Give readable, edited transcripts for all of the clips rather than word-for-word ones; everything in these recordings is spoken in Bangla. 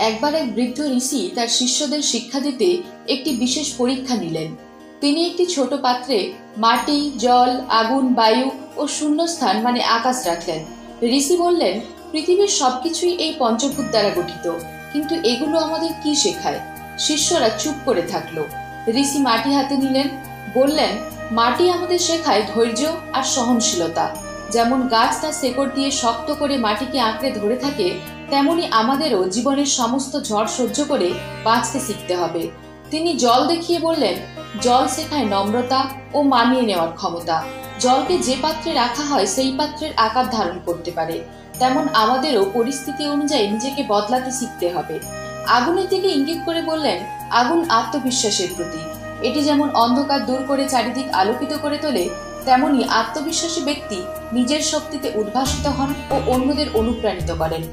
একবার এক বৃদ্ধ ঋষি তার শিষ্যদের শিক্ষা দিতে একটি বিশেষ পরীক্ষা নিলেন। তিনি একটি ছোট পাত্রে মাটি, জল, আগুন, বায়ু ও শূন্যস্থান মানে আকাশ রাখলেন। ঋষি বললেন, পৃথিবীর সবকিছুই এই পঞ্চভূত দ্বারা গঠিত, কিন্তু এগুলো আমাদের কি শেখায়? শিষ্যরা চুপ করে থাকলো। ঋষি মাটি হাতে নিলেন, বললেন, মাটি আমাদের শেখায় ধৈর্য আর সহনশীলতা। যেমন গাছ তার শেকড় দিয়ে শক্ত করে মাটিকে আঁকড়ে ধরে থাকে, তেমনি আমাদেরও জীবনের সমস্ত ঝড় সহ্য করে বাঁচতে শিখতে হবে। তিনি জল দেখিয়ে বললেন, জল শেখায় নম্রতা ও মানিয়ে নেওয়ার ক্ষমতা। জলকে যে পাত্রে রাখা হয় সেই পাত্রের আকার ধারণ করতে পারে। তেমন আমাদেরও পরিস্থিতি অনুযায়ী নিজেকে বদলাতে শিখতে হবে। আগুনের দিকে ইঙ্গিত করে বললেন, আগুন আত্মবিশ্বাসের প্রতীক। এটি যেমন অন্ধকার দূর করে চারিদিক আলোকিত করে তোলে, তেমনি আত্মবিশ্বাসী ব্যক্তি নিজের শক্তিতে উদ্ভাসিত হন ও অন্যদের অনুপ্রাণিত করেন।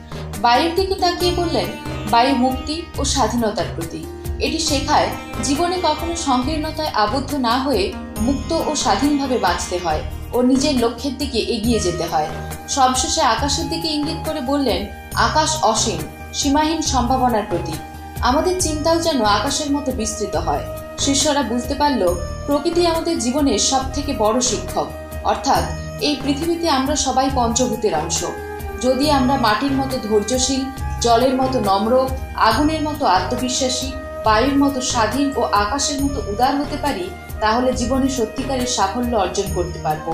বায়ুর দিকে তাকিয়ে বললেন, বায়ু মুক্তি ও স্বাধীনতার প্রতীক। এটি শেখায় জীবনে কখনো সংকীর্ণতায় আবদ্ধ না হয়ে মুক্ত ও স্বাধীনভাবে বাঁচতে হয় ও নিজের লক্ষ্যের দিকে এগিয়ে যেতে হয়। সবশেষে আকাশের দিকে ইঙ্গিত করে বললেন, আকাশ অসীম, সীমাহীন সম্ভাবনার প্রতীক। আমাদের চিন্তাও যেন আকাশের মতো বিস্তৃত হয়। শিষ্যরা বুঝতে পারল, প্রকৃতি আমাদের জীবনের সব থেকে বড় শিক্ষক। অর্থাৎ এই পৃথিবীতে আমরা সবাই পঞ্চভূতের অংশ। যদি আমরা মাটির মতো ধৈর্যশীল, জলের মতো নম্র, আগুনের মতো আত্মবিশ্বাসী, বায়ুর মতো স্বাধীন ও আকাশের মতো উদার হতে পারি, তাহলে জীবনে সত্যিকারের সাফল্য অর্জন করতে পারবো।